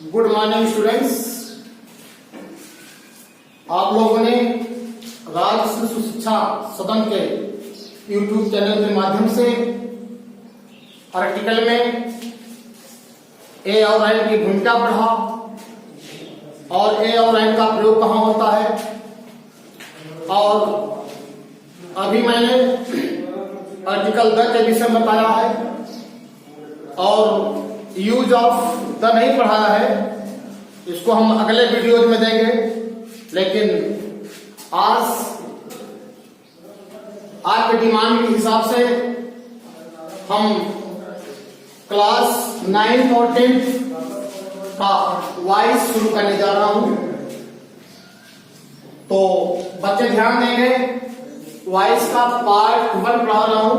Good morning students. आप लोगों ने राज्य शिशु शिक्षा सदन के यूट्यूब चैनल के माध्यम से आर्टिकल में ए और एन की भूमिका पढ़ा और ए और एन का प्रयोग कहाँ होता है, और अभी मैंने आर्टिकल द के विषय में बताया है और यूज ऑफ द नहीं पढ़ाया है। इसको हम अगले वीडियोज में देंगे, लेकिन आज के डिमांड के हिसाब से हम क्लास 9 और 10 का वॉइस शुरू करने जा रहा हूं। तो बच्चे ध्यान देंगे, वॉइस का पार्ट 1 पढ़ा रहा हूं।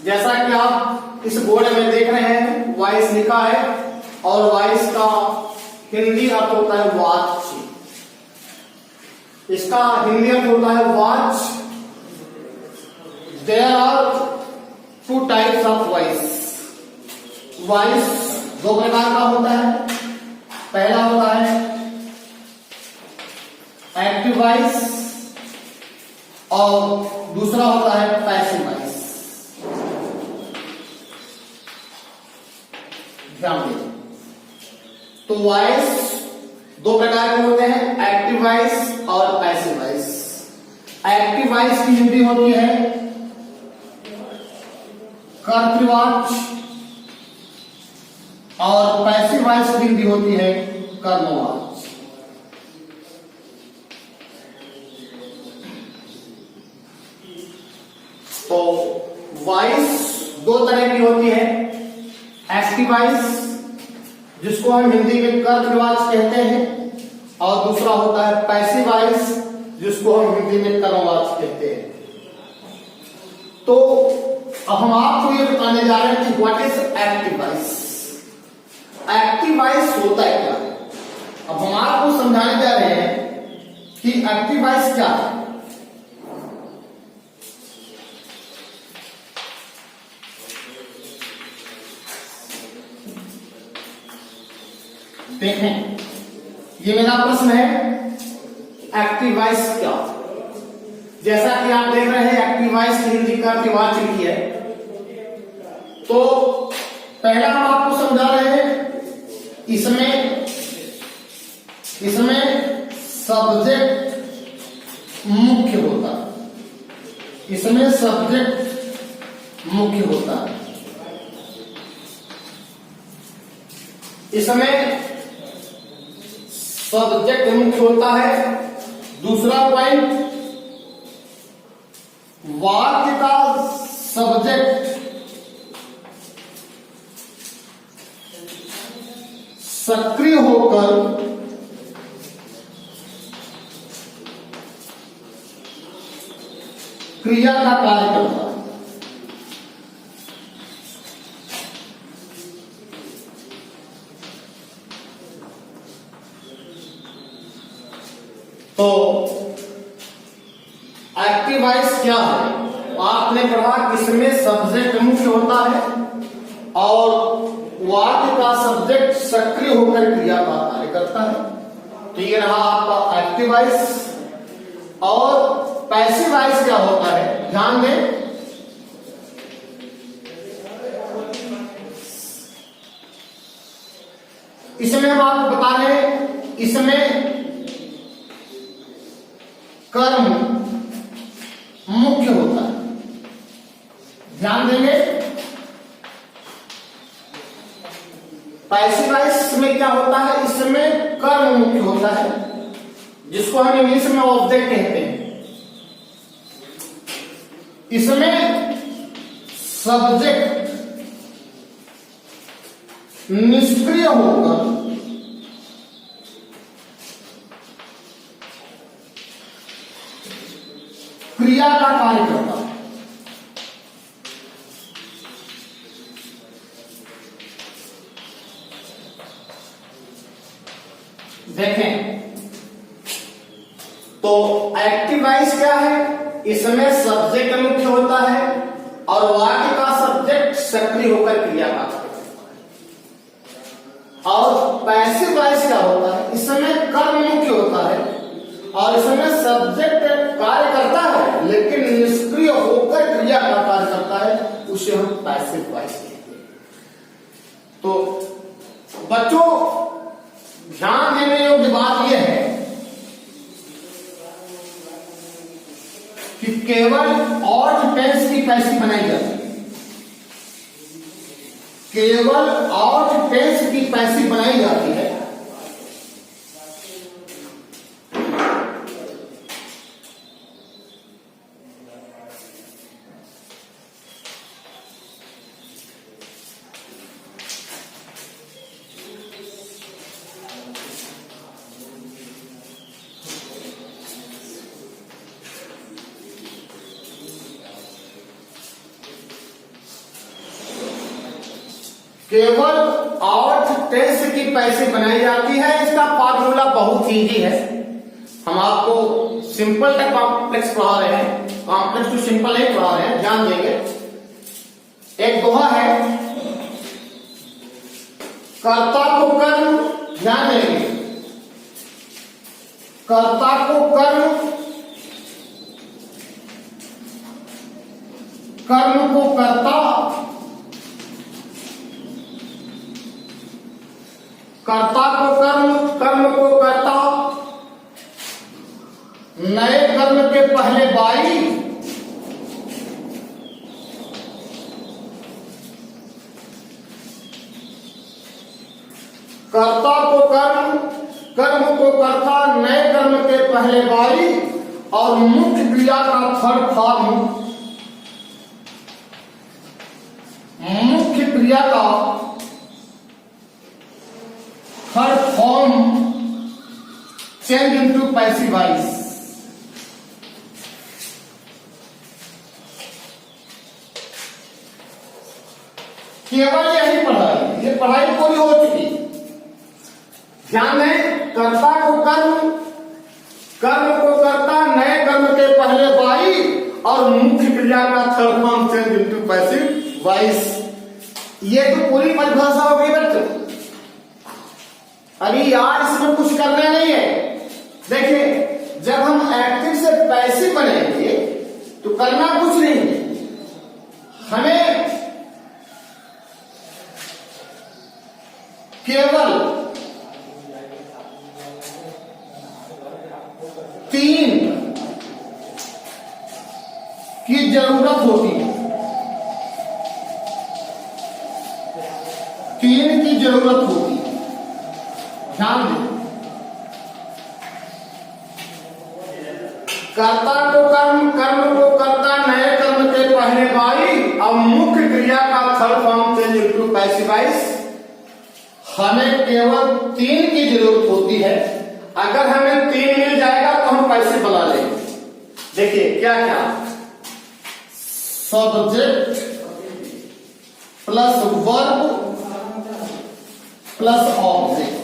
जैसा कि आप इस बोर्ड में देख रहे हैं, वॉइस लिखा है और वॉइस का हिंदी अर्थ होता है वॉच। इसका हिंदी अर्थ होता है watch. There are 2 types of voice. Voice 2 प्रकार का होता है। पहला होता है एक्टिव वॉइस और दूसरा होता है पैसिव वॉइस। ध्यान दें, तो वॉइस 2 प्रकार के होते हैं, एक्टिव वॉइस और पैसिव वॉइस। एक्टिव वॉइस की हिंदी होती है कर्तृवाच और पैसिव वॉइस की हिंदी होती है कर्मवाच। तो वॉइस 2 तरह की होती है, एक्टिव वॉइस जिसको हम हिंदी में कर्तृवाच कहते हैं, और दूसरा होता है पैसिव वॉइस जिसको हम हिंदी में कर्मवाच कहते हैं। तो अब हम आपको ये बताने जा रहे हैं कि what is active voice. Active voice होता है क्या। अब हम आपको समझाने जा रहे हैं कि एक्टिव वॉइस क्या है। देखें, ये मेरा प्रश्न है, एक्टिव वॉइस क्या। जैसा कि आप देख रहे हैं, एक्टिव वॉइस की हिंदी कर्तृवाच लिखी है। तो पहला हम आपको समझा रहे हैं, इसमें सब्जेक्ट मुख्य होता है। इसमें सब्जेक्ट मुख्य होता है। इसमें सब्जेक्ट मुख्य होता है। दूसरा पॉइंट, वाक्य का सब्जेक्ट सक्रिय होकर क्रिया का कार्य करता है। तो एक्टिव वॉइस क्या है, आपने पढ़ा इसमें सब्जेक्ट मुख्य होता है और वाक्य का सब्जेक्ट सक्रिय होकर क्रिया का कार्य करता है। तो ये रहा आपका एक्टिव वॉइस। और पैसिव वॉइस क्या होता है, ध्यान दें। इसमें हम आपको बता रहे हैं, इसमें कर्म मुख्य होता है। ध्यान देंगे, पैसिव वॉइस में क्या होता है, इसमें कर्म मुख्य होता है जिसको हम इंग्लिश में ऑब्जेक्ट कहते हैं। इसमें सब्जेक्ट निष्क्रिय होकर क्रिया का कार्य करता है। देखें, तो एक्टिव वॉइस क्या है, इसमें सब्जेक्ट मुख्य होता है और वाक्य का सब्जेक्ट सक्रिय होकर क्रिया का और पैसिव वॉइस क्या होता है, इस समय कर्म मुख्य होता है और इस समय सब्जेक्ट कार्य करता है लेकिन निष्क्रिय होकर क्रिया का कार्य करता है, उसे हम पैसिव वॉइस कहते हैं। तो बच्चों ध्यान देने योग्य बात यह है कि केवल ऑड टेंस की पैसिव बनाई जाती है, केवल ऑड टेंस की पैसिव बनाई जाती है। केवल ऑड टेंस की पैसिव बनाई जाती है। इसका फॉर्मूला बहुत इजी है, हम आपको सिंपल तक कॉम्प्लेक्स पढ़ा रहे हैं, कॉम्प्लेक्स टू सिंपल नहीं पढ़ा रहे हैं, ध्यान देंगे। एक दोहा है, कर्ता को कर्म, ध्यान देंगे, कर्ता को कर्म, कर्म को कर्ता, कर्ता को कर्म, कर्म को कर्ता, नए कर्म के पहले बाई, कर्ता को कर्म, कर्म को कर्ता, नए कर्म के पहले बाई और मुख्य क्रिया का थर्ड फॉर्म, मुख्य क्रिया का third form change into passive voice. केवल यही पढ़ाई, ये पढ़ाई पूरी हो चुकी। ध्यान दें, कर्ता को कर्म, कर्म को कर्ता, नए कर्म के पहले बाई और मुख्य क्रिया का third form change into passive voice. ये तो पूरी परिभाषा हो गई बच्चों। अभी यार इसमें कुछ करना नहीं है। देखिए जब हम एक्टिव से पैसिव बनेंगे तो करना कुछ नहीं है, हमें केवल 3 की जरूरत होती है, 3 की जरूरत होती है। ध्यान दें, कर्ता को कर्म, कर्म को कर्ता, नए कर्म के पहले बाई और मुख्य क्रिया का third form change into passive voice. हमें केवल 3 की जरूरत होती है। अगर हमें 3 मिल जाएगा तो हम पैसिव बना लेंगे। देखिए क्या क्या, subject plus verb plus object,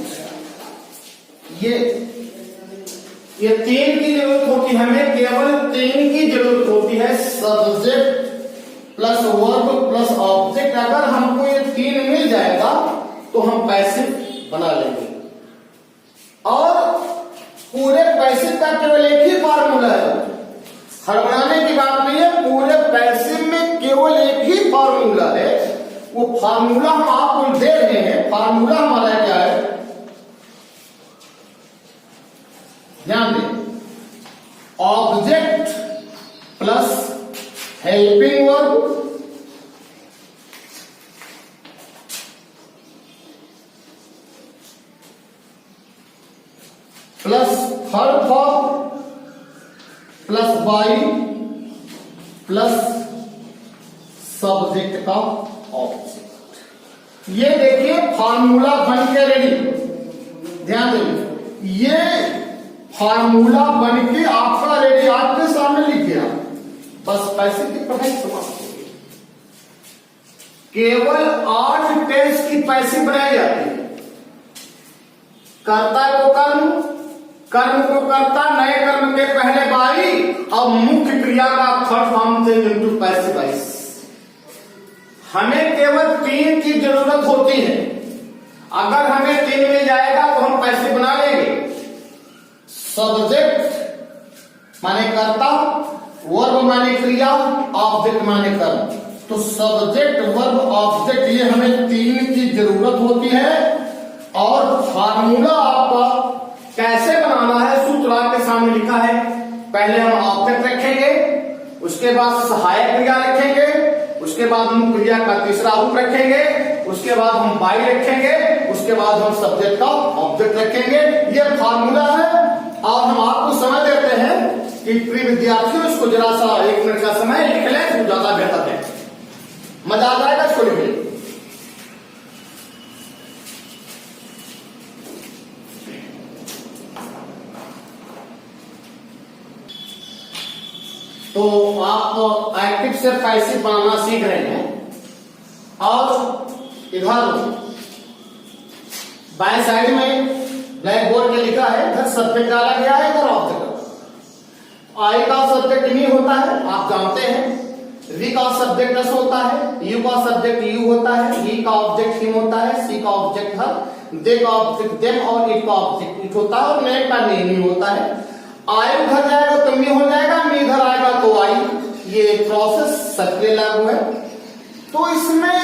ये 3 की जरूरत होती है, हमें केवल 3 की जरूरत होती है, subject plus verb plus object. अगर हमको ये 3 मिल जाएगा तो हम पैसिव बना लेंगे। और पूरे पैसिव का केवल एक ही फार्मूला है, हड़बड़ाने की बात नहीं है, पूरे पैसिव में केवल एक ही फार्मूला है। वो फार्मूला हम आपको दे रहे हैं। फार्मूला हमारा क्या है, ध्यान दें, object plus helping verb plus third form plus by plus subject का ऑब्जेक्ट। ये देखिए फार्मूला बन के रेडी। ध्यान दें, ये फार्मूला बन के आपका रेडी, आपके सामने लिख गया। बस पैसे की पढ़ाई समाप्त हो गई। केवल 8 टेंस की पैसे बनाई जाती है। कर्ता को कर्म, कर्म को कर्ता, नए कर्म के पहले बाई और मुख्य क्रिया का third form change into passive voice. हमें केवल 3 की जरूरत होती है। अगर हमें 3 मिल जाए पैसिव बना लेंगे। सब्जेक्ट माने कर्ता, वर्ब माने क्रिया, ऑब्जेक्ट माने कर्म। तो सब्जेक्ट वर्ब ऑब्जेक्ट ये हमें तीन की जरूरत होती है। और फार्मूला आपका कैसे बनाना है सूत्र आपके सामने लिखा है। पहले हम ऑब्जेक्ट रखेंगे, उसके बाद सहायक क्रिया रखेंगे, उसके बाद हम क्रिया का तीसरा रूप रखेंगे, उसके बाद हम बाई रखेंगे, उसके बाद हम सब्जेक्ट का ऑब्जेक्ट रखेंगे। ये फार्मूला है। और हम आपको समय देते हैं कि प्रिय विद्यार्थियों इसको जरा सा 1 मिनट का समय लिख लें तो ज्यादा बेहतर है, मजा आ जाएगा इसको लिखने। तो आप एक्टिव से पैसिव बनाना सीख रहे हैं। और इधर बाएं साइड में ब्लैक बोर्ड में लिखा है, इधर सब्जेक्ट डाला गया है, इधर ऑब्जेक्ट। आई का सब्जेक्ट मी होता है, आप जानते हैं। वी का सब्जेक्ट अस होता है, यू का सब्जेक्ट यू होता है, ही का ऑब्जेक्ट हिम होता है, सी का ऑब्जेक्ट हर, दे का ऑब्जेक्ट देम और इट का ऑब्जेक्ट इट होता है और नेम का नेम ही होता है। आई उधर जाएगा तो मी हो जाएगा, मी इधर आएगा तो आई। ये प्रोसेस सबके लागू है। तो इसमें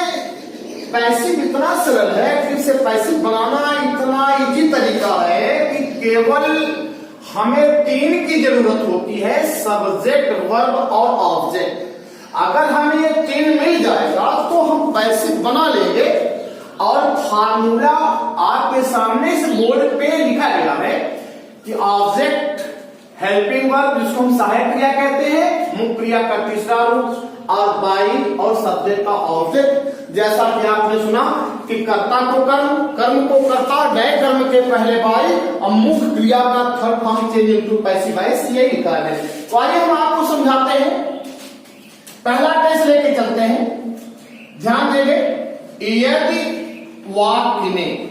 पैसिव इतना सरल है कि इसे पैसिव बनाना इतना इजी तरीका है कि केवल हमें 3 की जरूरत होती है, सब्जेक्ट वर्ब और ऑब्जेक्ट। अगर हमें ये 3 मिल जाएगा तो हम पैसिव बना लेंगे। और फार्मूला आपके सामने इस बोर्ड पे लिखा गया है कि ऑब्जेक्ट हेल्पिंग वर्ब जिसको हम सहायक क्रिया कहते हैं, मुख्य क्रिया का तीसरा रूप, और बाई और सब्जेक्ट का ऑब्जेक्ट। जैसा कि आपने सुना कि कर्ता को कर्म, कर्म को कर्ता, नए कर्म के पहले बाई और मुख्य क्रिया का third form change into passive voice, ये लिखा है। तो आइए हम आपको समझाते हैं। पहला टेस्ट लेके चलते हैं, ध्यान देंगे। यदि वाक्य में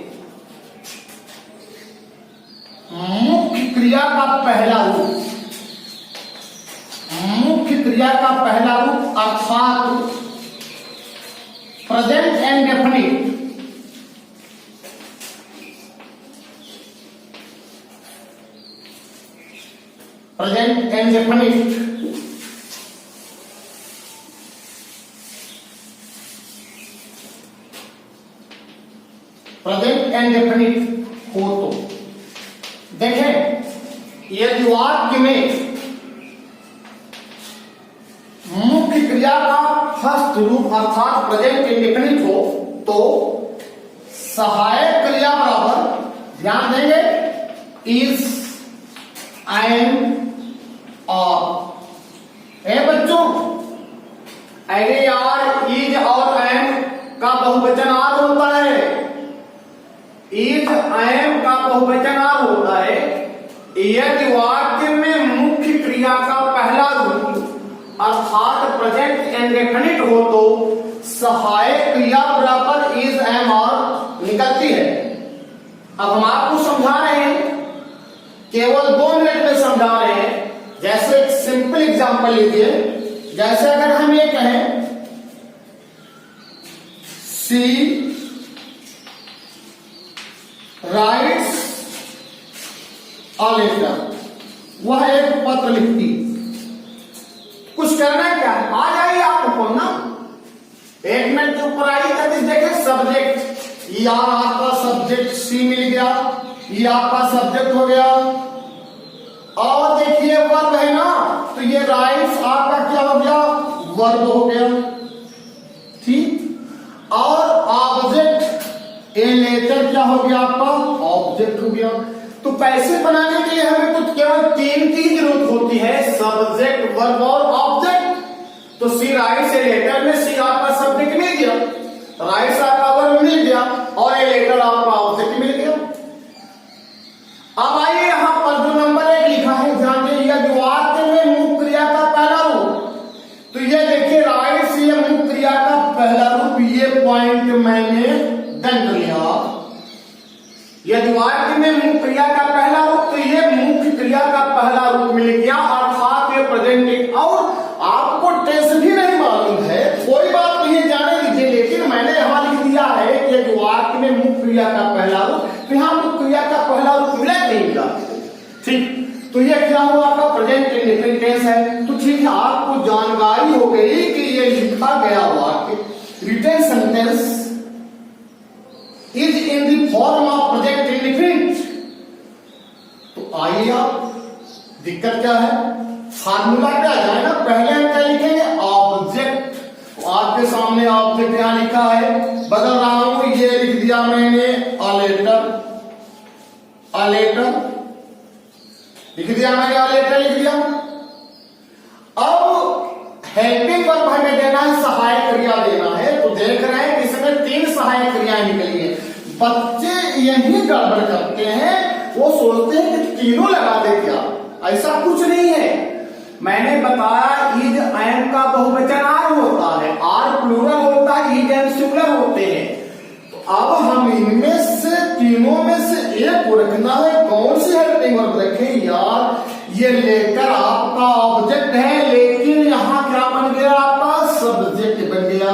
मुख्य क्रिया का पहला रूप, मुख्य क्रिया का पहला रूप अर्थात present and definite, present and definite present and definite हो तो देखें, यदि वाक्य में मुख्य क्रिया का फर्स्ट रूप अर्थात प्रेजेंट इंडेफिनिट हो तो सहायक क्रिया बराबर, ध्यान देंगे, इज, एम और। ए बच्चों, अरे यार इज और एम का बहुवचन आर होता है। इज एम का बहुवचन आर होता है। यदि वाक्य में मुख्य क्रिया का पहला रूप अर्थात प्रेजेंट इंडेफिनिट हो तो सहायक क्रिया बराबर इज, एम और निकलती है। अब हम आपको समझा रहे हैं, केवल 2 मिनट में समझा रहे हैं। जैसे एक सिंपल एग्जांपल लीजिए, जैसे अगर हम ये कहें सी राइट्स अ लेटर, वह एक पत्र लिखती। कुछ करना है क्या, आ जाइए आपको पढ़ना। 1 मिनट के ऊपर आइए, जल्दी देखें। सब्जेक्ट, ये आपका सब्जेक्ट सी मिल गया, ये आपका सब्जेक्ट हो गया। और देखिए वर्ब है ना, तो ये राइट्स आपका क्या हो गया, वर्ब हो गया, ठीक। और ऑब्जेक्ट ए लेटर क्या हो गया आपका, ऑब्जेक्ट हो गया। तो पैसे बनाने के लिए हमें तो केवल 3 की जरूरत होती है, सब्जेक्ट वर्ब और ऑब्जेक्ट। तो सी राइट्स ए लेटर में सी आपका सब्जेक्ट मिल गया, राइट्स आपका वर्ब मिल गया और ए लेटर आपका ऑब्जेक्ट मिल गया। अब आइए यहां पर जो नंबर 1 लिखा है, ध्यान दीजिए, जो वाक्य में मुख्य क्रिया का पहला रूप, तो ये देखिए राइट्स, ये मुख्य क्रिया का पहला रूप, ये पॉइंट मैंने दंड लिया। यदि वाक्य में मुख्य क्रिया का पहला रूप, तो ये मुख्य क्रिया का पहला रूप मिल गया अर्थात ये प्रेजेंट। और आपको टेंस भी नहीं मालूम है, कोई बात नहीं, जाने दीजिए, लेकिन मैंने यहां लिख दिया है कि यदि वाक्य में मुख्य क्रिया का पहला रूप, तो यहां मुख्य क्रिया का पहला ठीक, तो ये क्या हुआ आपका प्रेजेंट इंडेफिनिट टेंस है। तो ठीक है, आपको जानकारी हो गई कि ये लिखा गया वाक्य written sentence is in the form of present indefinite. तो आइए आप, दिक्कत क्या है, फार्मूला क्या जाए ना, पहले हम क्या लिखेंगे, ऑब्जेक्ट। तो आपके सामने ऑब्जेक्ट यहां लिखा है, बदल रहा हूं, ये लिख दिया मैंने अ लेटर, अ लेटर लिख दिया मैंने, अ लेटर लिख दिया। अब हेल्पिंग वर्ब हमें देना है, सहायक क्रिया देना है। तो देख रहे हैं इसमें 3 सहायक क्रियाएं निकली है। बच्चे यही गड़बड़ करते हैं, वो सोचते हैं कि तीनों लगा दे, क्या ऐसा कुछ नहीं है। मैंने बताया इज एम का बहुवचन आर होता है, आर प्लूरल होता है, इज एम सिंगुलर होते हैं। तो अब हम इनमें से तीनों में से एक को रखना है। कौन सी हेल्पिंग वर्ब रखें यार, ये लेकर आपका ऑब्जेक्ट है, लेकिन यहां क्या बन गया आपका, सब्जेक्ट बन गया।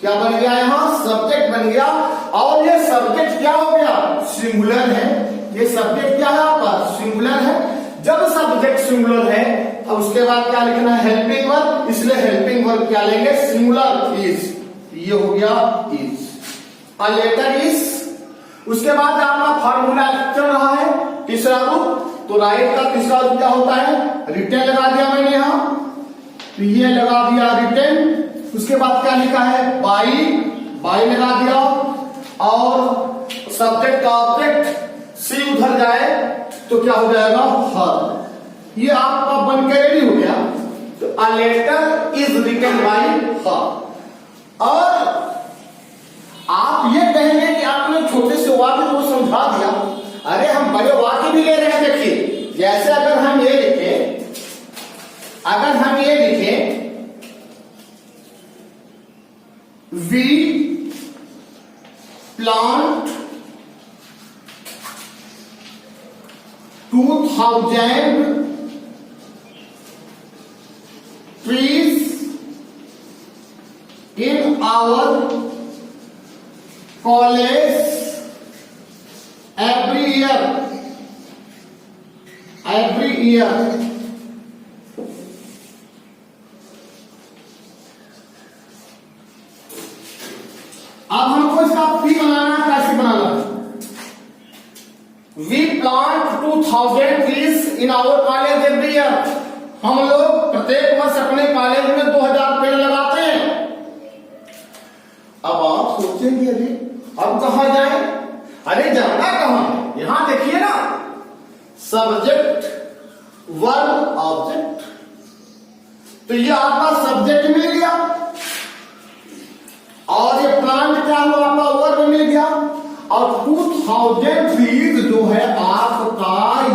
क्या बन गया, यहां सब्जेक्ट बन गया। और ये सब्जेक्ट क्या हो गया, सिंगुलर है। ये सब्जेक्ट क्या है आपका, सिंगुलर है। जब सब्जेक्ट सिंगुलर है, अब उसके बाद क्या लिखना है, हेल्पिंग वर्ब। इसलिए हेल्पिंग वर्ब क्या लेंगे, सिंगुलर इज। ये हो गया इज, अ लेटर इज। उसके बाद आपका फॉर्मूला चल रहा है, तीसरा रूप। तो राइट का तीसरा रूप क्या होता है, रिटन लगा दिया मैंने यहां, तो ये लगा दिया रिटन। उसके बाद क्या लिखा है, बाई, बाई लगा दिया। और सब्जेक्ट का ऑब्जेक्ट सी उधर जाए तो क्या हो जाएगा, हर। ये आपका बनकर रेडी हो गया। तो a letter is written by her. और आप ये कहेंगे कि आपने छोटे से वाक्य को समझा दिया। अरे हम बड़े वाक्य भी ले रहे हैं। देखिए, जैसे अगर हम ये लिखें, अगर हम ये लिखें we plant 2000 trees in our college every year, every year। अब हमको इसका पी बनाना, कैसे बनाना, we plant 2000 trees in our college every year. हम लोग प्रत्येक वर्ष अपने कॉलेज में 2000 पेड़ लगाते हैं। अब आप सोचेंगे अरे अब कहां जाए, अरे जाना कहां, यहां देखिए ना, सब्जेक्ट वर्ब ऑब्जेक्ट। तो ये आपका सब्जेक्ट मिल गया, और ये प्लांट क्या हुआ आपका, वर्ब मिल गया। और 2000 ट्रीज जो है आपका,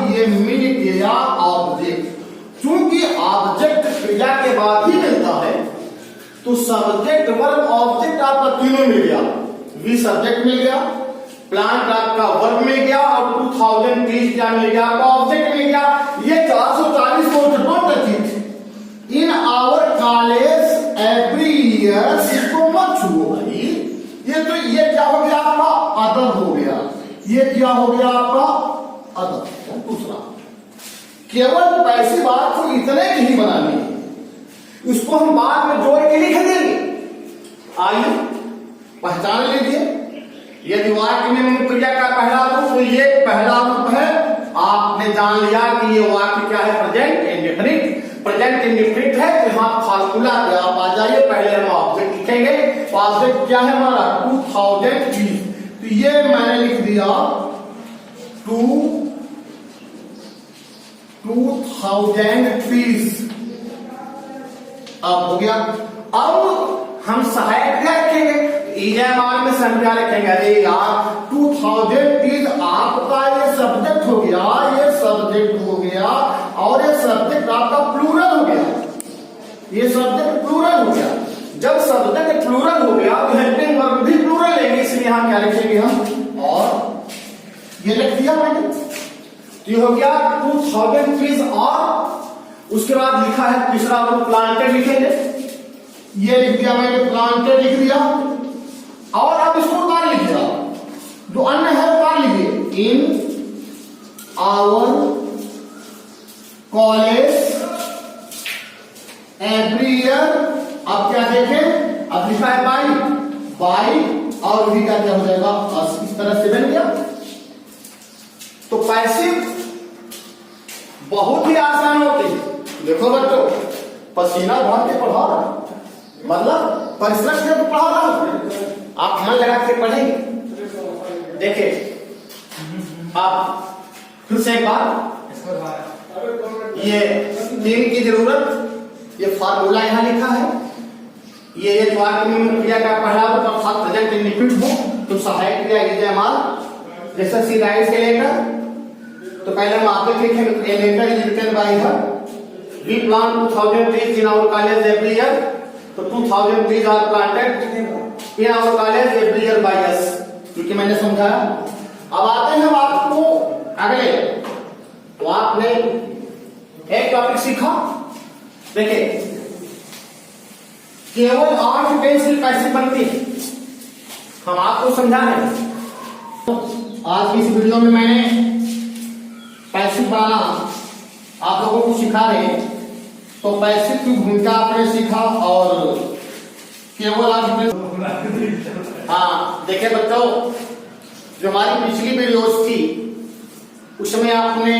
ये मिल गया ऑब्जेक्ट। क्योंकि ऑब्जेक्ट क्रिया के बाद ही मिलता है, तो सब्जेक्ट वर्ब ऑब्जेक्ट आपका तीनों मिल गया। वी सब्जेक्ट मिल गया, प्लांट आपका वर्ब मिल गया, और 2000 ट्रीज क्या मिल गया आपका, ऑब्जेक्ट मिल गया। ये 440 don't in our college every year. इसको मत छुओ भाई, ये क्या हो गया आपका, अदर हो गया। ये क्या हो गया आपका, अदर। दूसरा, केवल पैसी बात को इतने की ही बनानी है, उसको हम बाद में जोड़ के लिख देंगे। आइए पहचान लीजिए, यदि वाक्य में मुख्य क्रिया का पहला रूप, तो ये पहला रूप है। आपने जान लिया कि ये वाक्य क्या है, प्रेजेंट इंडेफिनिट। प्रेजेंट इंडेफिनिट है तो यहां फार्मूला पे आप आ जाइए। पहले हम ऑब्जेक्ट लिखेंगे, तो ऑब्जेक्ट क्या है हमारा, 2000 ट्रीज। तो ये मैंने लिख दिया 2000 ट्रीज। अब हो गया। अब हम सहायक क्या रखेंगे, ईएमआर में संख्या रखेंगे। अरे यार 2000 ट्रीज आपका ये सब्जेक्ट हो गया, ये सब्जेक्ट हो गया, और ये सब्जेक्ट आपका प्लूरल हो गया। ये सब्जेक्ट प्लूरल हो गया। जब सब्जेक्ट प्लूरल हो गया तो हेल्पिंग वर्ब भी प्लूरल लेंगे, इसलिए यहां क्या लिखेंगे हम, और ये लिख दिया मैंने। ये हो गया 2000 ट्रीज। और उसके बाद लिखा है तीसरा रूप, प्लांटेड लिखेंगे। ये लिख दिया मैंने, प्लांटेड लिख दिया। और अब इसको उतार लिख दिया, जो अन्य है उतार लीजिए, in our college every year. अब क्या देखें, अब लिखा है बाई और भी क्या क्या हो जाएगा, इस तरह से बन गया। तो पैसिव बहुत ही आसान होती है। देखो बच्चों, पसीना बहुत के पढ़ा रहा, मतलब परिश्रम से पढ़ा रहा हूं, आप मन लगा के पढ़ेंगे। देखिए आप फिर से एक बार, ये तीन की जरूरत, ये फार्मूला यहां लिखा है। ये जो आपकी क्रिया का पढ़ा अर्थात प्रेजेंट इंडिफिनिट हो तो सहायक क्रिया इस्तेमाल, जैसे सी राइट से लेकर, तो पहले हम आपको लिखेंगे a letter is written by her, we plant 2000 trees in our college every year, तो 2000 trees are planted in our college every year by us, क्योंकि मैंने समझाया। अब आते हैं आपको अगले, तो आपने एक टॉपिक सीखा, देखिए केवल 8 पेंसिल कैसे बनती है, हम आपको समझा रहे हैं। आज की इस वीडियो में मैंने पेंसिल बनाना आप लोगों को सिखा रहे हैं। तो पेंसिल की भूमिका आपने सीखा और केवल आज देखिए बच्चों, जो हमारी पिछली वीडियोस थी उसमें आपने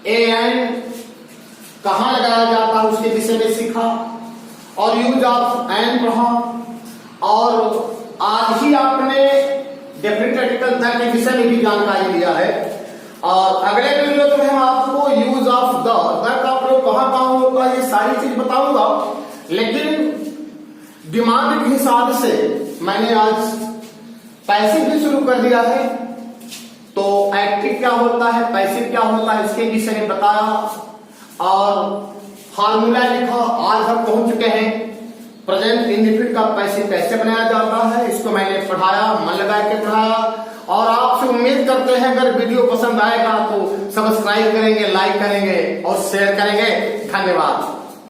एन कहाँ लगाया जाता है उसके विषय में सीखा और यूज ऑफ एन पढ़ा, और आज ही आपने डेफिनेट आर्टिकल द के विषय में भी जानकारी लिया है। और अगले वीडियो में हम आपको यूज ऑफ द का प्रयोग कहाँ होगा ये सारी चीज बताऊंगा, लेकिन दिमाग के हिसाब से मैंने आज पैसिव भी शुरू कर दिया है। तो एक्टिव क्या होता है, पैसिव क्या होता है, इसके विषय में बताया और फार्मूला लिखा। आज हम पहुंच चुके हैं प्रेजेंट इंडिफिनिट का पैसिव कैसे बनाया जाता है, इसको मैंने पढ़ाया, मन लगा के पढ़ाया। और आपसे उम्मीद करते हैं अगर वीडियो पसंद आएगा तो सब्सक्राइब करेंगे, लाइक करेंगे और शेयर करेंगे। धन्यवाद।